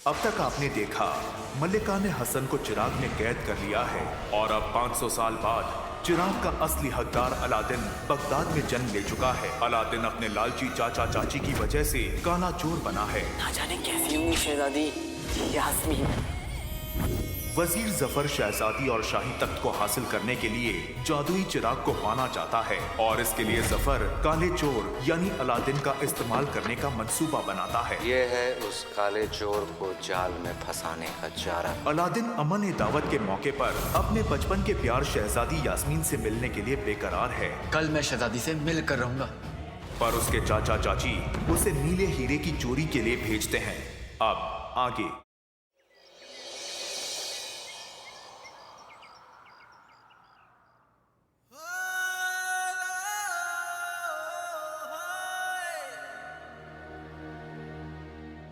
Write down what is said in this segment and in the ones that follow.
अब तक आपने देखा, मल्लिका ने हसन को चिराग में कैद कर लिया है और अब 500 साल बाद चिराग का असली हकदार अलादीन बगदाद में जन्म ले चुका है। अलादीन अपने लालची चाचा चाची की वजह से काला चोर बना है। ना जाने कैसी होंगी शहजादी यास्मीन। वजीर जफर शहजादी और शाही तख्त को हासिल करने के लिए जादुई चिराग को पाना चाहता है और इसके लिए जफर काले चोर यानी अलादीन का इस्तेमाल करने का मंसूबा बनाता है। ये है उस काले चोर को जाल में फंसाने का चारा। अलादीन अमन दावत के मौके पर अपने बचपन के प्यार शहजादी यास्मीन से मिलने के लिए बेकरार है। कल मैं शहजादी से मिल कर रहूंगा। पर उसके चाचा चाची उसे नीले हीरे की चोरी के लिए भेजते हैं। अब आगे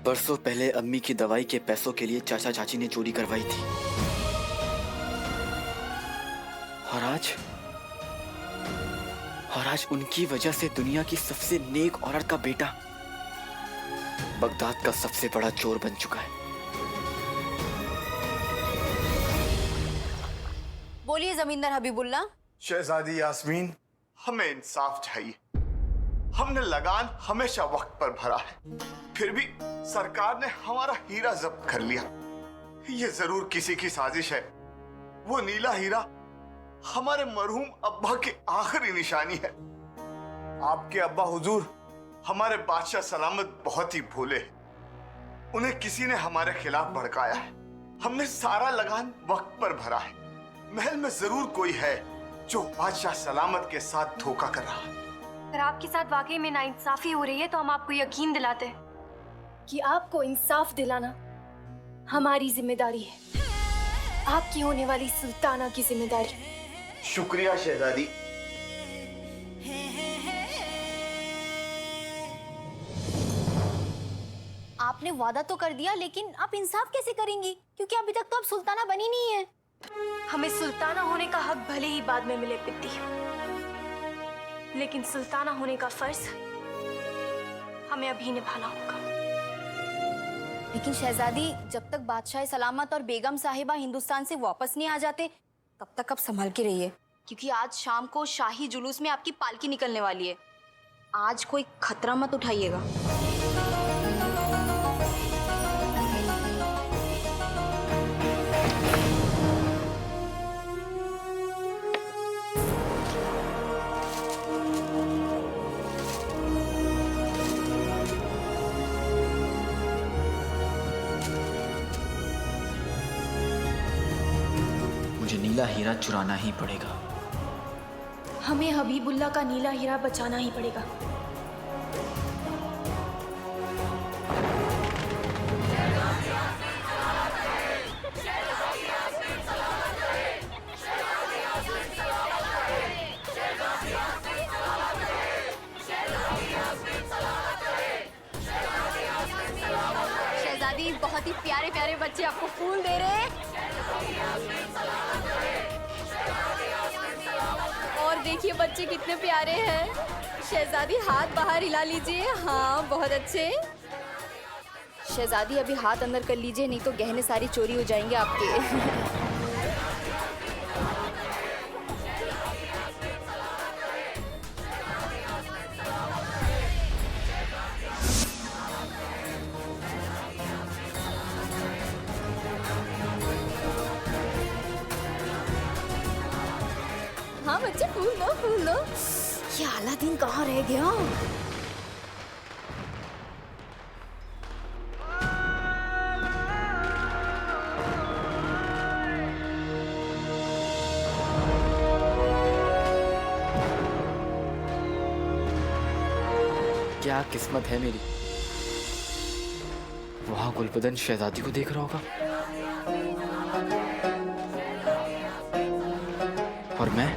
बरसों पहले अम्मी की दवाई के पैसों के लिए चाचा चाची ने चोरी करवाई थी और आज उनकी वजह से दुनिया की सबसे नेक औरत का बेटा बगदाद का सबसे बड़ा चोर बन चुका है। बोलिए जमींदार हबीबुल्ला। शहजादी यास्मीन, हमें इंसाफ चाहिए। हमने लगान हमेशा वक्त पर भरा है, फिर भी सरकार ने हमारा हीरा जब्त कर लिया। ये जरूर किसी की साजिश है। वो नीला हीरा हमारे मरहूम अब्बा की आखिरी निशानी है। आपके अब्बा हुजूर हमारे बादशाह सलामत बहुत ही भोले हैं। उन्हें किसी ने हमारे खिलाफ भड़काया है। हमने सारा लगान वक्त पर भरा है। महल में जरूर कोई है जो बादशाह सलामत के साथ धोखा कर रहा है। अगर आपके साथ वाकई में नाइंसाफी हो रही है तो हम आपको यकीन दिलाते हैं कि आपको इंसाफ दिलाना हमारी जिम्मेदारी है, आपकी होने वाली सुल्ताना की जिम्मेदारी। शुक्रिया शहजादी। आपने वादा तो कर दिया, लेकिन आप इंसाफ कैसे करेंगी? क्योंकि अभी तक तो आप सुल्ताना बनी नहीं है। हमें सुल्ताना होने का हक भले ही बाद में मिले पित्ती, लेकिन सुल्ताना होने का फर्ज हमें अभी निभाना होगा। लेकिन शहजादी, जब तक बादशाह सलामत और बेगम साहिबा हिंदुस्तान से वापस नहीं आ जाते तब तक आप संभल के रहिए, क्योंकि आज शाम को शाही जुलूस में आपकी पालकी निकलने वाली है। आज कोई खतरा मत उठाइएगा। मुझे नीला हीरा चुराना ही पड़ेगा। हमें हबीबुल्ला का नीला हीरा बचाना ही पड़ेगा। शहजादी, बहुत ही प्यारे प्यारे बच्चे आपको फूल दे रहे हैं। और देखिए बच्चे कितने प्यारे हैं। शहजादी, हाथ बाहर हिला लीजिए। हाँ, बहुत अच्छे। शहजादी, अभी हाथ अंदर कर लीजिए, नहीं तो गहने सारी चोरी हो जाएंगे आपके। हाँ बच्चे, फूल दो, फूल दो। ये अलादीन कहाँ रह गया? क्या किस्मत है मेरी। वहां गुलबदन शहजादी को देख रहा होगा और मैं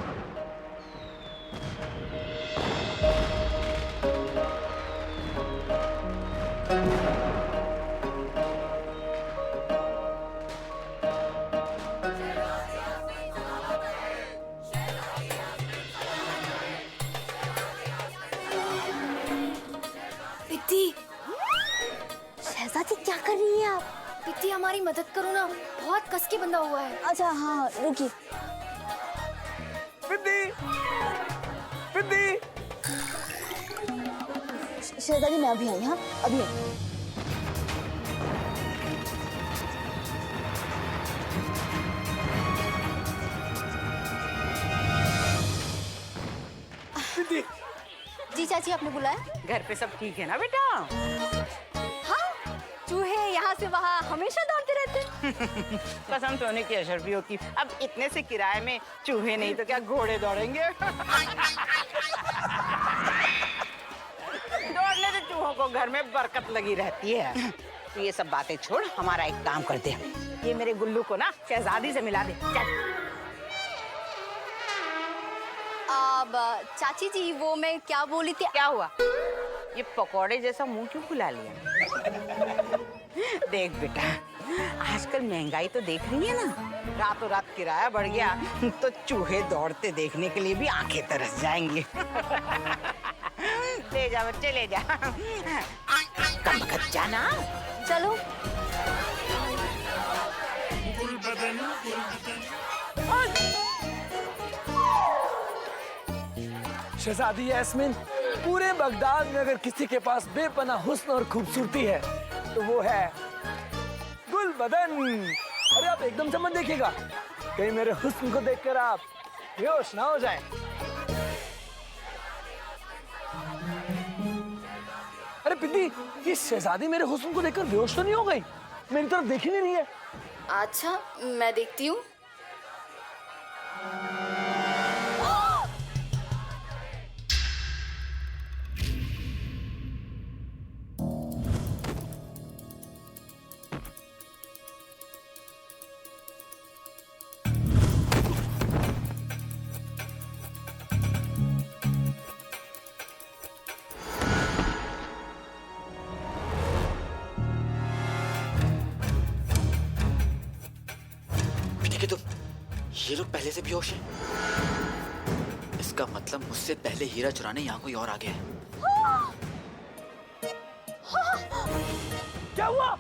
शहजादी, क्या कर रही है आप? पित्ती हमारी मदद करो ना, बहुत कस के बंधा हुआ है। अच्छा हाँ रुकिए। पिद्दी, पिद्दी। शहजादी मैं अभी आई, हाँ अभी आई। पिद्दी। जी चाची आपने बुलाया? घर पे सब ठीक है ना बेटा? हाँ, चूहे यहाँ से वहाँ हमेशा दौड़ते रहते हैं। कसम सोने की अशरफियों की, अब इतने से किराए में चूहे नहीं तो क्या घोड़े दौड़ेंगे? दौड़ने से चूहों को घर में बरकत लगी रहती है। तो ये सब बातें छोड़, हमारा एक काम करते हैं, ये मेरे गुल्लू को ना शहजादी से मिला दे। चल। अब चाची जी वो मैं क्या बोली थी? क्या हुआ? ये पकोड़े जैसा मुंह क्यों फुला लिया? देख बेटा, आजकल महंगाई तो देख रही है ना, रातों रात किराया बढ़ गया तो चूहे दौड़ते देखने के लिए भी आंखें तरस जाएंगी। ले जा बच्चे ले जा, कम वक्त जाना। चलो। शहजादी यास्मीन, पूरे बगदाद में अगर किसी के पास बेपनाह हुस्न और खूबसूरती है तो वो है गुलबदन। अरे आप एकदम से मत देखिएगा, कहीं मेरे हुस्न को देखकर आप बेहोश ना हो जाएं। अरे पिद्दी, ये शहजादी मेरे हुस्न को देखकर बेहोश तो नहीं हो गई? मेरी तरफ देख ही नहीं रही है। अच्छा मैं देखती हूँ। तो ये लोग पहले से बेहोश हैं। इसका मतलब मुझसे पहले हीरा चुराने यहाँ कोई और आ गया है। क्या हुआ?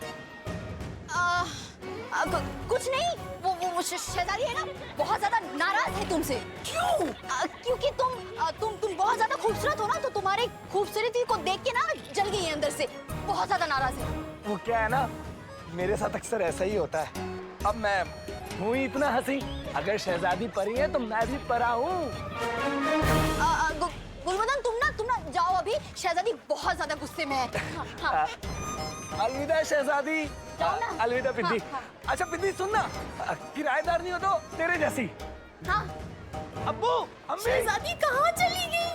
कुछ नहीं, वो शहजादी है ना, बहुत ज्यादा नाराज है तुमसे। क्यों? क्योंकि तुम बहुत ज्यादा खूबसूरत हो ना, तो तुम्हारी खूबसूरती को देख के ना जल गई है अंदर से, बहुत ज्यादा नाराज है। वो क्या है ना, मेरे साथ अक्सर ऐसा ही होता है। अब मैं हूँ इतना हंसी, अगर शहजादी परी है तो मैं भी परा हूँ। गुलबदन तुम ना जाओ, अभी शहजादी बहुत ज्यादा गुस्से में है। हाँ। अलविदा शहजादी। अलविदा पिद्दी। अच्छा पिद्दी सुन ना, किराएदार नहीं हो तो तेरे जैसी। हाँ। अब्बू, अम्मी। शहजादी कहाँ चली गई?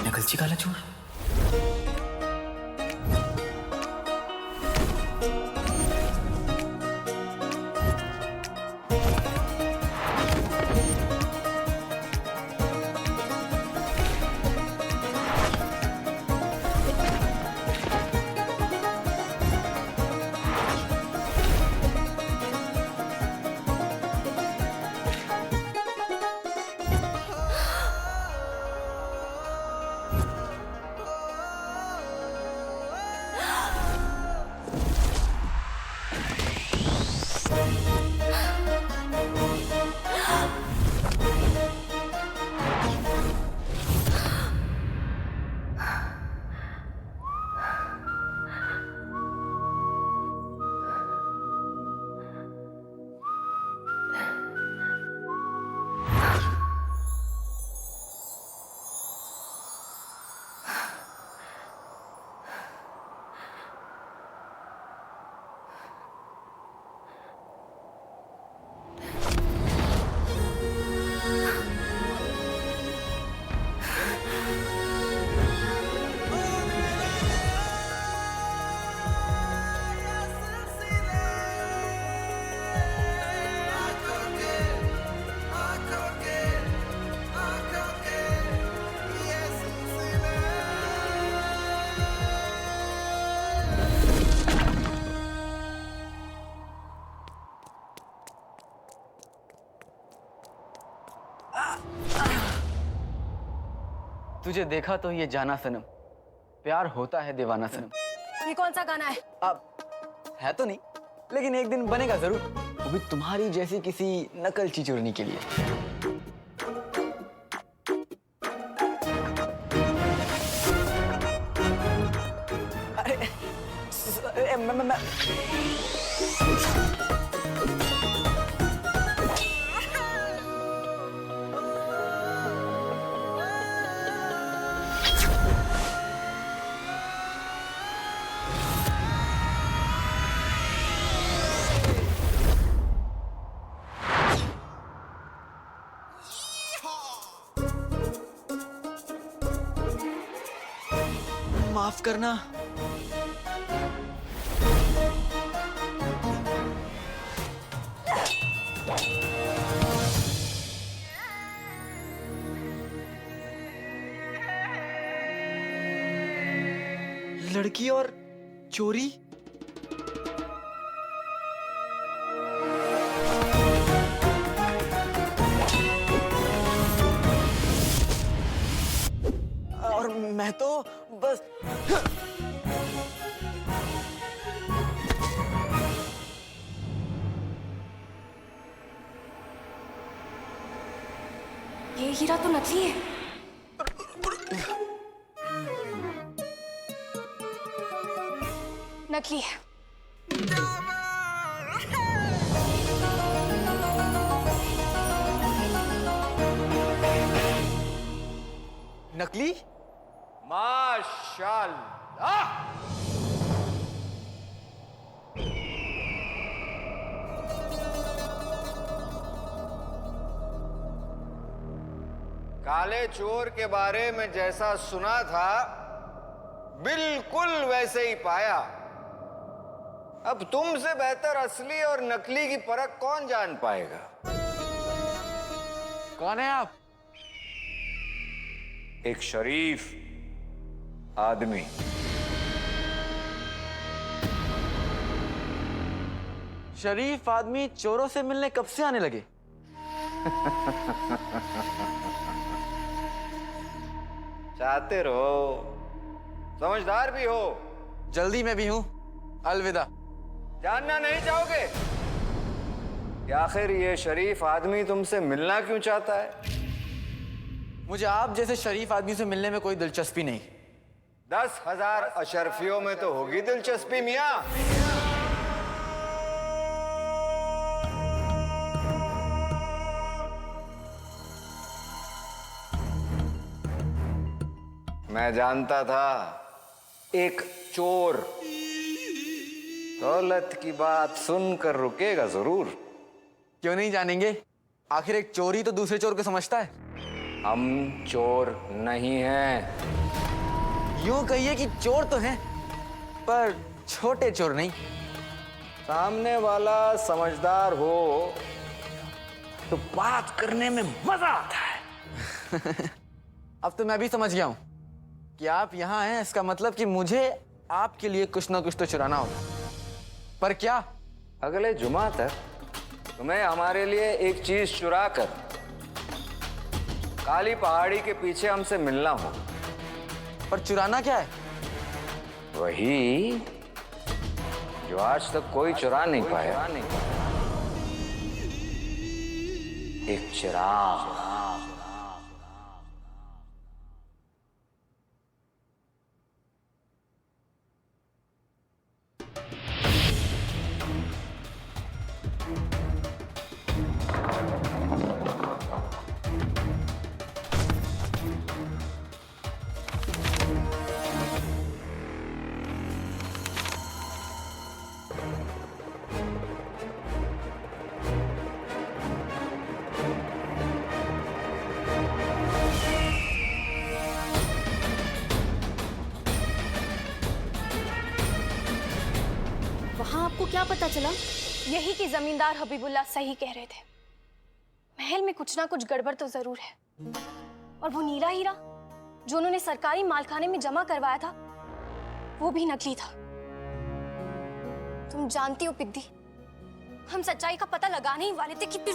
नकलची काला चोर। तुझे देखा तो ये जाना सनम, प्यार होता है दीवाना सनम। ये कौन सा गाना है? अब है तो नहीं, लेकिन एक दिन बनेगा जरूर, वो भी तुम्हारी जैसी किसी नकलची चोरनी के लिए। अरे मैं माफ करना। लड़की और चोरी? और मैं तो बस ये हीरा तो नकली है। नकली है। नकली? माशाल्लाह। काले चोर के बारे में जैसा सुना था बिल्कुल वैसे ही पाया। अब तुमसे बेहतर असली और नकली की परख कौन जान पाएगा? कौन है आप? एक शरीफ आदमी। शरीफ आदमी चोरों से मिलने कब से आने लगे? चाहते रहो, समझदार भी हो। जल्दी में भी हूं, अलविदा। जानना नहीं चाहोगे कि आखिर ये शरीफ आदमी तुमसे मिलना क्यों चाहता है? मुझे आप जैसे शरीफ आदमी से मिलने में कोई दिलचस्पी नहीं। 10,000 अशरफियों में तो होगी दिलचस्पी मियां। मैं जानता था एक चोर दौलत की बात सुनकर रुकेगा जरूर। क्यों नहीं जानेंगे? आखिर एक चोरी तो दूसरे चोर को समझता है। हम चोर नहीं हैं। यूं कहिए कि चोर तो हैं, पर छोटे चोर नहीं। सामने वाला समझदार हो तो बात करने में मजा आता है। अब तो मैं भी समझ गया हूं कि आप यहां हैं, इसका मतलब कि मुझे आपके लिए कुछ ना कुछ तो चुराना होगा। पर क्या? अगले जुमा तक तुम्हें हमारे लिए एक चीज चुरा कर काली पहाड़ी के पीछे हमसे मिलना हो। पर चुराना क्या है? वही जो आज तक कोई चुरा नहीं पाया, एक चिराग। वहां आपको क्या पता चला? यही कि जमींदार हबीबुल्लाह सही कह रहे थे। महल में कुछ ना कुछ गड़बड़ तो जरूर है। और वो नीला हीरा जो उन्होंने सरकारी मालखाने में जमा करवाया था, वो भी नकली था। तुम जानती हो पिद्दी, हम सच्चाई का पता लगाने ही वाले थे कि फिर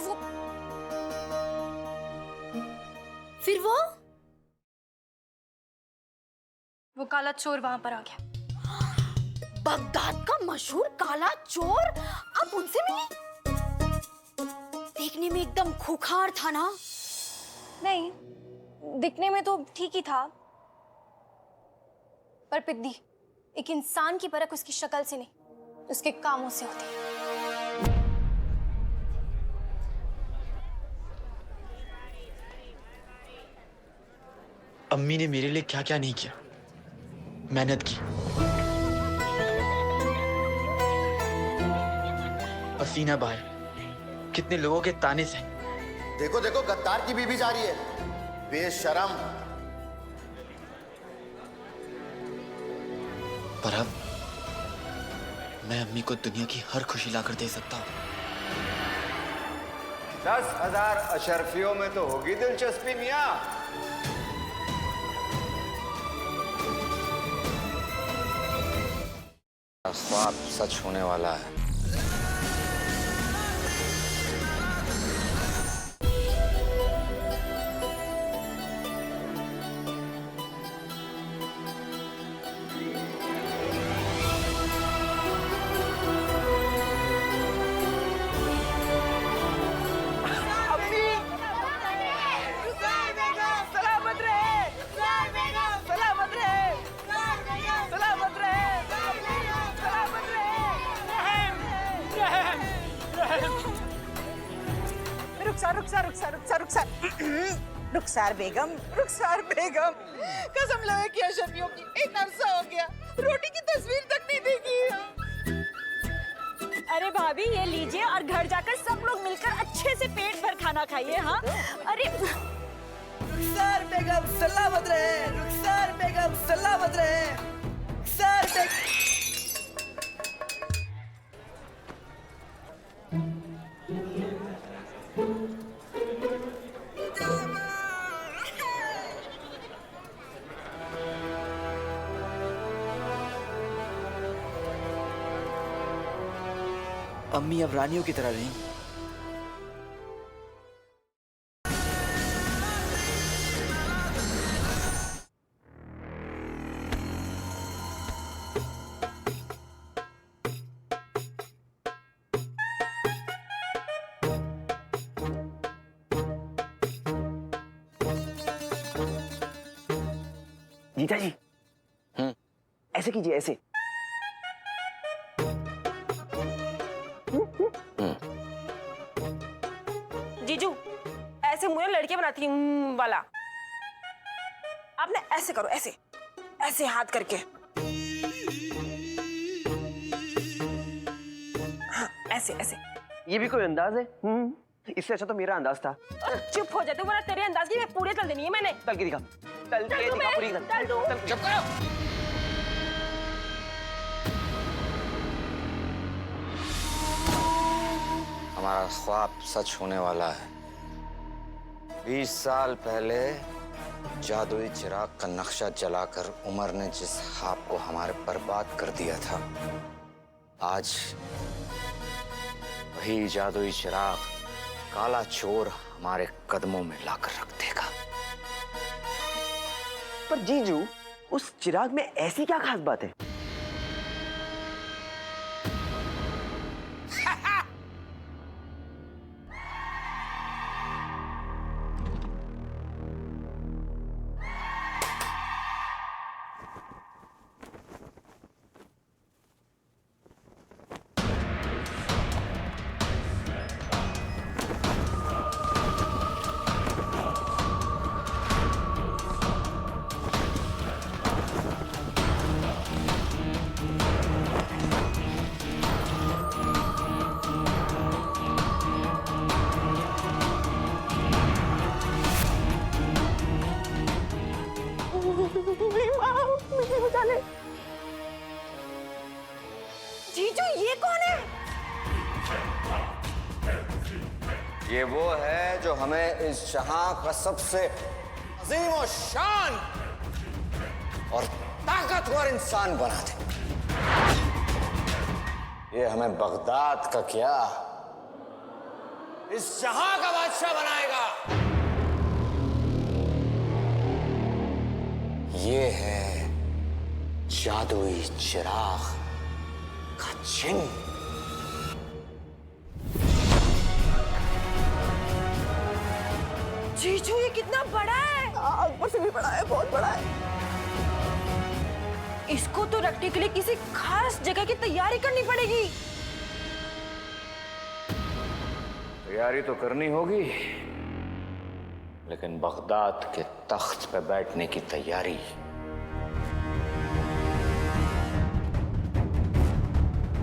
वो वो काला चोर वहां पर आ गया। बगदाद का मशहूर काला चोर आप उनसे मिली? देखने में एकदम खूंखार था ना? नहीं, दिखने में तो ठीक ही था, पर पिद्दी, एक इंसान की परख उसकी शक्ल से नहीं, उसके कामों से होती है। अम्मी ने मेरे लिए क्या क्या नहीं किया, मेहनत की, पसीना बहाया, कितने लोगों के ताने से। देखो देखो, गद्दार की बीबी जा रही है, बेशरम। पर अब मैं अम्मी को दुनिया की हर खुशी लाकर दे सकता हूँ। 10,000 अशरफियों में तो होगी दिलचस्पी मियां। ख्वाब सच होने वाला है। रुखसार बेगम, कसम लगे कि अशरफियों की एक अरसा हो गया, रोटी की तस्वीर तक नहीं देखी। अरे भाभी ये लीजिए और घर जाकर सब लोग मिलकर अच्छे से पेट भर खाना खाइए। हाँ अरे रुखसार बेगम सलामत रहे, रुखसार बेगम सलामत रहे, रुखसार बेगम। अम्मी अब रानियों की तरह रही। जीजा जी, ऐसे कीजिए, ऐसे। जीजू ऐसे मुझे लड़के बनाती हूँ वाला, आपने ऐसे करो, ऐसे ऐसे हाथ करके। हाँ, ऐसे ऐसे। ये भी कोई अंदाज है? इससे अच्छा तो मेरा अंदाज था। चुप हो जाते, वरना तेरे अंदाज की मैं पूरे तल देनी है मैंने। तल के दिखा, तल के दिखा पूरी तल। तल दो। चुप करो। हमारा ख्वाब सच होने वाला है। 20 साल पहले जादुई चिराग का नक्शा जलाकर उमर ने जिस ख्वाब को हमारे बर्बाद कर दिया था, आज वही जादुई चिराग काला चोर हमारे कदमों में लाकर रख देगा। पर जीजू, उस चिराग में ऐसी क्या खास बात है? जीजू ये कौन है? ये वो है जो हमें इस जहां का सबसे अजीम और शान और ताकतवर इंसान बना दे। ये हमें बगदाद का क्या, इस जहां का बादशाह बनाएगा। ये है जादुई चिराग का चिन्ह। जीजू ये कितना बड़ा है? ऊपर से भी बड़ा है, बहुत बड़ा है। इसको तो रखने के लिए किसी खास जगह की तैयारी करनी पड़ेगी। तैयारी तो करनी होगी, लेकिन बगदाद के तख्त पे बैठने की तैयारी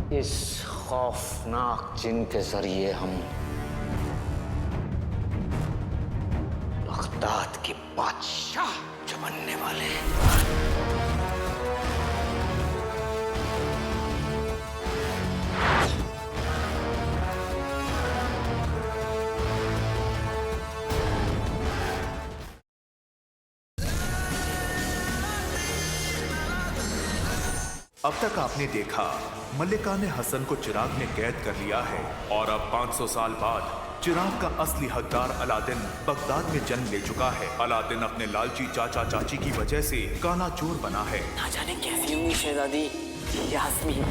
इस खौफनाक जिन के जरिए हम बगदाद के बादशाह जो बनने वाले हैं। अब तक आपने देखा मल्लिका ने हसन को चिराग में कैद कर लिया है और अब 500 साल बाद चिराग का असली हकदार अलादीन बगदाद में जन्म ले चुका है। अलादीन अपने लालची चाचा चाची की वजह से काला चोर बना है। ना जाने कैसी होंगी शहजादी यास्मीन।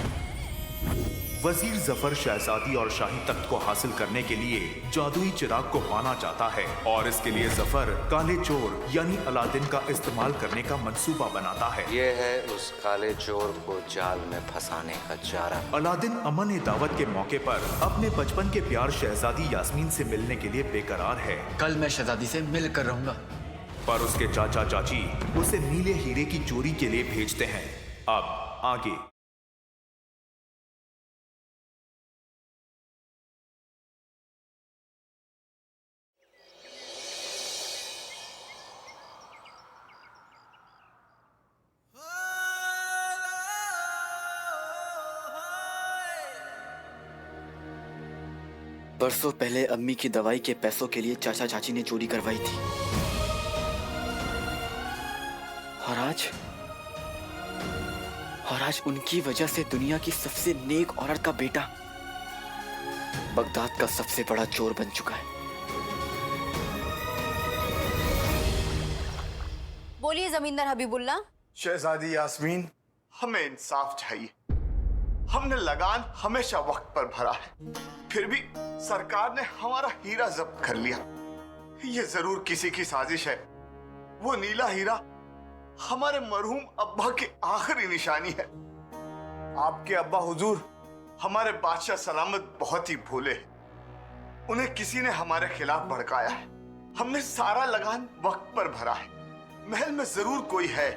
वजीर जफर शहजादी और शाही तख्त को हासिल करने के लिए जादुई चिराग को पाना चाहता है और इसके लिए जफर काले चोर यानी अलादीन का इस्तेमाल करने का मंसूबा बनाता है। ये है उस काले चोर को जाल में फंसाने का चारा। अलादीन अमन दावत के मौके पर अपने बचपन के प्यार शहजादी यास्मीन से मिलने के लिए बेकरार है। कल मैं शहजादी से मिल कर रहूंगा, पर उसके चाचा चाची उसे नीले हीरे की चोरी के लिए भेजते हैं। अब आगे बरसों पहले अम्मी की दवाई के पैसों के लिए चाचा चाची ने चोरी करवाई थी और आज उनकी वजह से दुनिया की सबसे नेक औरत का बेटा बगदाद का सबसे बड़ा चोर बन चुका है। बोलिए जमींदार हबीबुल्ला। शहजादी यास्मीन, हमें इंसाफ चाहिए। हमने लगान हमेशा वक्त पर भरा है, फिर भी सरकार ने हमारा हीरा जब्त कर लिया। ये जरूर किसी की साजिश है। वो नीला हीरा हमारे मरहूम अब्बा की आखिरी निशानी है। आपके अब्बा हुजूर हमारे बादशाह सलामत बहुत ही भोले हैं। उन्हें किसी ने हमारे खिलाफ भड़काया है। हमने सारा लगान वक्त पर भरा है। महल में जरूर कोई है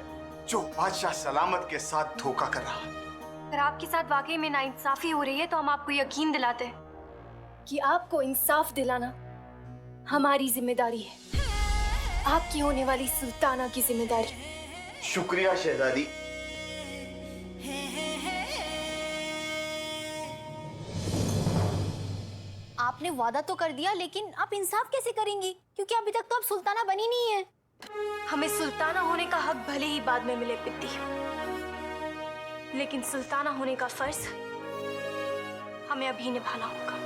जो बादशाह सलामत के साथ धोखा कर रहा है। अगर आपके साथ वाकई में नाइंसाफी हो रही है तो हम आपको यकीन दिलाते हैं कि आपको इंसाफ दिलाना हमारी जिम्मेदारी है, आपकी होने वाली सुल्ताना की जिम्मेदारी। शुक्रिया शहजादी। आपने वादा तो कर दिया, लेकिन आप इंसाफ कैसे करेंगी? क्योंकि अभी तक तो आप सुल्ताना बनी नहीं है। हमें सुल्ताना होने का हक भले ही बाद में मिले पित्ती, लेकिन सुल्ताना होने का फर्ज हमें अभी निभाना होगा।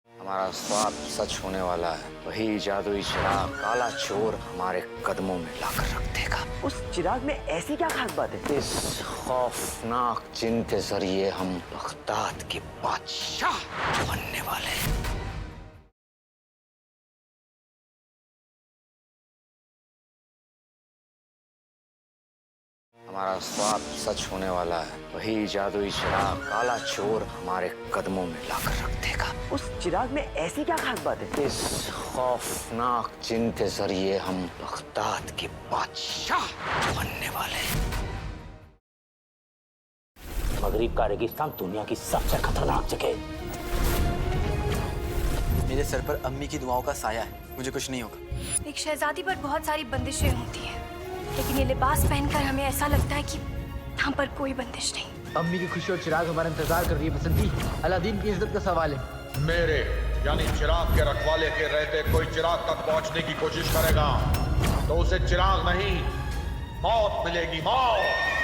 हमारा ख्वाब सच होने वाला है। वही जादुई चिराग काला चोर हमारे कदमों में लाकर रख देगा। उस चिराग में ऐसी क्या खास बात है? इस खौफनाक जिन के जरिए हम बगदाद के बादशाह बनने वाले हैं। हमारा ख्वाब सच होने वाला है। वही जादुई चिराग काला चोर हमारे कदमों में लाकर रख देगा। उस चिराग में ऐसी क्या खास बात है? इस खौफनाक जिन के जरिए हम बगदाद के बादशाह बनने वाले हैं। मगरिब का रेगिस्तान दुनिया की सबसे खतरनाक जगह। मेरे सर पर अम्मी की दुआओं का साया है, मुझे कुछ नहीं होगा। एक शहजादी पर बहुत सारी बंदिशें होती हैं, लेकिन ये लिबास पहनकर हमें ऐसा लगता है कि हम पर कोई बंदिश नहीं। अम्मी की खुशी और चिराग हमारा इंतजार कर रही है बसंती। अलादीन की इज्जत का सवाल है। मेरे यानी चिराग के रखवाले के रहते कोई चिराग तक पहुंचने की कोशिश करेगा तो उसे चिराग नहीं मौत मिलेगी, मौत।